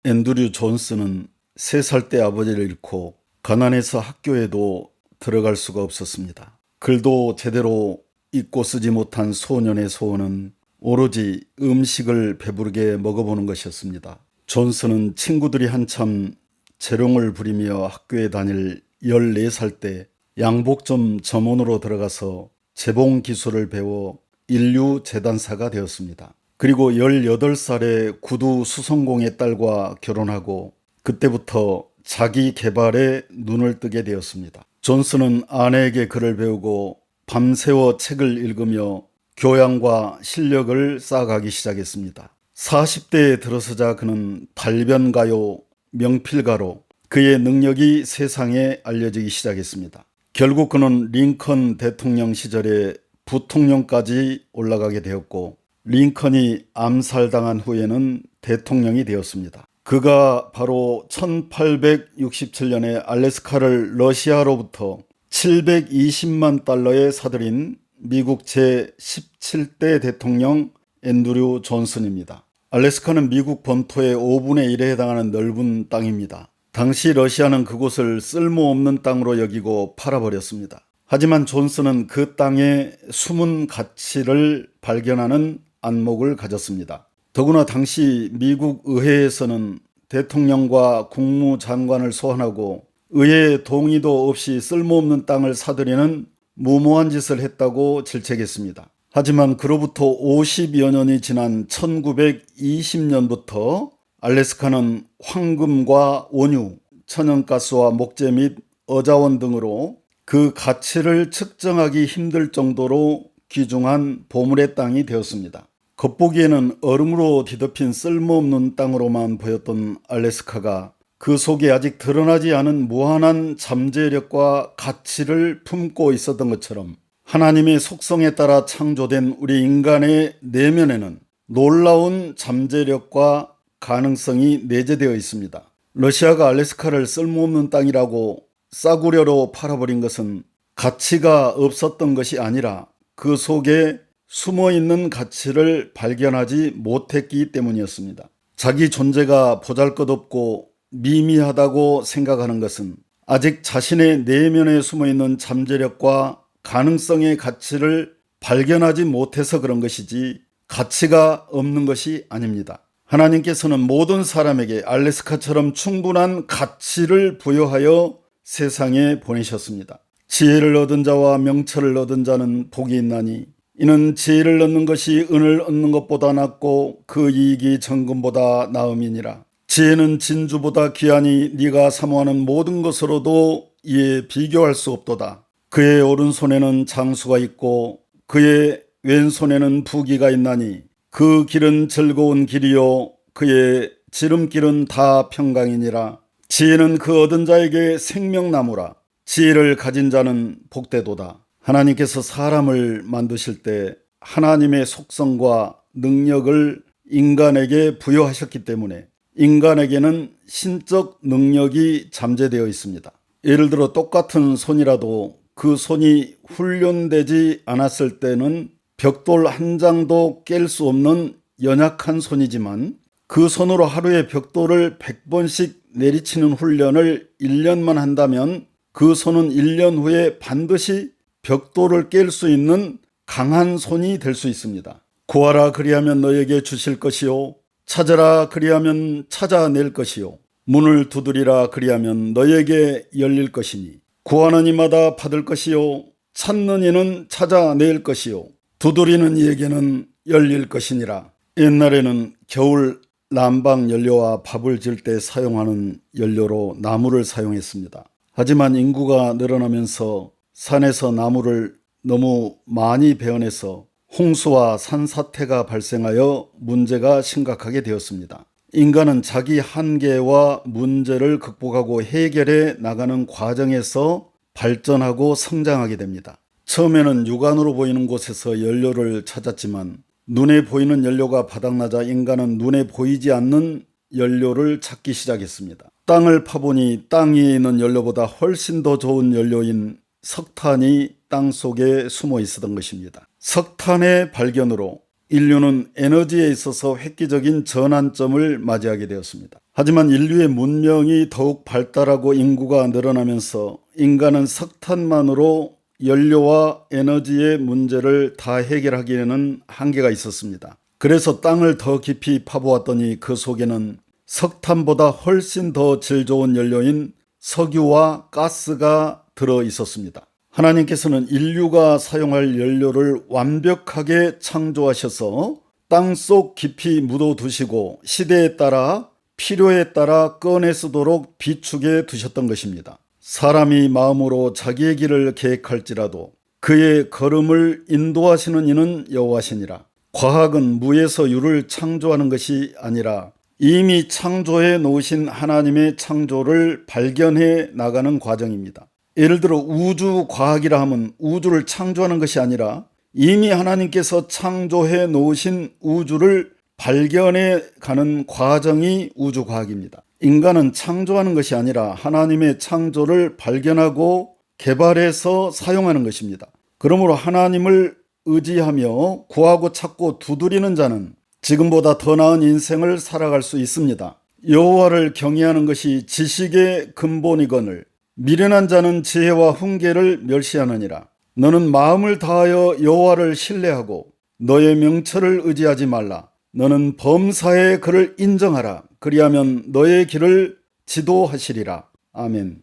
앤드류 존스는 3살 때 아버지를 잃고 가난해서 학교에도 들어갈 수가 없었습니다. 글도 제대로 읽고 쓰지 못한 소년의 소원은 오로지 음식을 배부르게 먹어보는 것이었습니다. 존스는 친구들이 한참 재롱을 부리며 학교에 다닐 14살 때 양복점 점원으로 들어가서 재봉 기술을 배워 인류 재단사가 되었습니다. 그리고 18살에 구두 수성공의 딸과 결혼하고 그때부터 자기 개발에 눈을 뜨게 되었습니다. 존스는 아내에게 글을 배우고 밤새워 책을 읽으며 교양과 실력을 쌓아가기 시작했습니다. 40대에 들어서자 그는 발변가요, 명필가로 그의 능력이 세상에 알려지기 시작했습니다. 결국 그는 링컨 대통령 시절에 부통령까지 올라가게 되었고 링컨이 암살당한 후에는 대통령이 되었습니다. 그가 바로 1867년에 알래스카를 러시아로부터 720만 달러에 사들인 미국 제17대 대통령 앤드류 존슨입니다. 알래스카는 미국 본토의 5분의 1에 해당하는 넓은 땅입니다. 당시 러시아는 그곳을 쓸모없는 땅으로 여기고 팔아버렸습니다. 하지만 존슨은 그 땅의 숨은 가치를 발견하는 안목을 가졌습니다. 더구나 당시 미국 의회에서는 대통령과 국무장관을 소환하고 의회의 동의도 없이 쓸모없는 땅을 사들이는 무모한 짓을 했다고 질책했습니다. 하지만 그로부터 50여 년이 지난 1920년부터 알래스카는 황금과 원유, 천연가스와 목재 및 어자원 등으로 그 가치를 측정하기 힘들 정도로 귀중한 보물의 땅이 되었습니다. 겉보기에는 얼음으로 뒤덮인 쓸모없는 땅으로만 보였던 알래스카가 그 속에 아직 드러나지 않은 무한한 잠재력과 가치를 품고 있었던 것처럼 하나님의 속성에 따라 창조된 우리 인간의 내면에는 놀라운 잠재력과 가능성이 내재되어 있습니다. 러시아가 알래스카를 쓸모없는 땅이라고 싸구려로 팔아버린 것은 가치가 없었던 것이 아니라 그 속에 숨어있는 가치를 발견하지 못했기 때문이었습니다. 자기 존재가 보잘것없고 미미하다고 생각하는 것은 아직 자신의 내면에 숨어있는 잠재력과 가능성의 가치를 발견하지 못해서 그런 것이지 가치가 없는 것이 아닙니다. 하나님께서는 모든 사람에게 알래스카처럼 충분한 가치를 부여하여 세상에 보내셨습니다. 지혜를 얻은 자와 명철을 얻은 자는 복이 있나니 이는 지혜를 얻는 것이 은을 얻는 것보다 낫고 그 이익이 정금보다 나음이니라. 지혜는 진주보다 귀하니 네가 사모하는 모든 것으로도 이에 비교할 수 없도다. 그의 오른손에는 장수가 있고 그의 왼손에는 부귀가 있나니 그 길은 즐거운 길이요 그의 지름길은 다 평강이니라. 지혜는 그 얻은 자에게 생명나무라. 지혜를 가진 자는 복되도다. 하나님께서 사람을 만드실 때 하나님의 속성과 능력을 인간에게 부여하셨기 때문에 인간에게는 신적 능력이 잠재되어 있습니다. 예를 들어 똑같은 손이라도 그 손이 훈련되지 않았을 때는 벽돌 한 장도 깰 수 없는 연약한 손이지만 그 손으로 하루에 벽돌을 100번씩 내리치는 훈련을 1년만 한다면 그 손은 1년 후에 반드시 벽돌을 깰 수 있는 강한 손이 될 수 있습니다. 구하라 그리하면 너에게 주실 것이요 찾으라 그리하면 찾아낼 것이요 문을 두드리라 그리하면 너에게 열릴 것이니 구하는 이마다 받을 것이요 찾는 이는 찾아낼 것이요 두드리는 이에게는 열릴 것이니라. 옛날에는 겨울 난방 연료와 밥을 지을 때 사용하는 연료로 나무를 사용했습니다. 하지만 인구가 늘어나면서 산에서 나무를 너무 많이 베어내서 홍수와 산사태가 발생하여 문제가 심각하게 되었습니다. 인간은 자기 한계와 문제를 극복하고 해결해 나가는 과정에서 발전하고 성장하게 됩니다. 처음에는 육안으로 보이는 곳에서 연료를 찾았지만 눈에 보이는 연료가 바닥나자 인간은 눈에 보이지 않는 연료를 찾기 시작했습니다. 땅을 파보니 땅 위에 있는 연료보다 훨씬 더 좋은 연료인 석탄이 땅 속에 숨어 있었던 것입니다. 석탄의 발견으로 인류는 에너지에 있어서 획기적인 전환점을 맞이하게 되었습니다. 하지만 인류의 문명이 더욱 발달하고 인구가 늘어나면서 인간은 석탄만으로 연료와 에너지의 문제를 다 해결하기에는 한계가 있었습니다. 그래서 땅을 더 깊이 파보았더니 그 속에는 석탄보다 훨씬 더 질 좋은 연료인 석유와 가스가 들어 있었습니다. 하나님께서는 인류가 사용할 연료를 완벽하게 창조하셔서 땅속 깊이 묻어두시고 시대에 따라 필요에 따라 꺼내 쓰도록 비축해 두셨던 것입니다. 사람이 마음으로 자기의 길을 계획할지라도 그의 걸음을 인도하시는 이는 여호와시니라. 과학은 무에서 유를 창조하는 것이 아니라 이미 창조해 놓으신 하나님의 창조를 발견해 나가는 과정입니다. 예를 들어 우주과학이라 하면 우주를 창조하는 것이 아니라 이미 하나님께서 창조해 놓으신 우주를 발견해 가는 과정이 우주과학입니다. 인간은 창조하는 것이 아니라 하나님의 창조를 발견하고 개발해서 사용하는 것입니다. 그러므로 하나님을 의지하며 구하고 찾고 두드리는 자는 지금보다 더 나은 인생을 살아갈 수 있습니다. 여호와를 경외하는 것이 지식의 근본이거늘 미련한 자는 지혜와 훈계를 멸시하느니라. 너는 마음을 다하여 여호와를 신뢰하고 너의 명철을 의지하지 말라. 너는 범사에 그를 인정하라. 그리하면 너의 길을 지도하시리라. 아멘.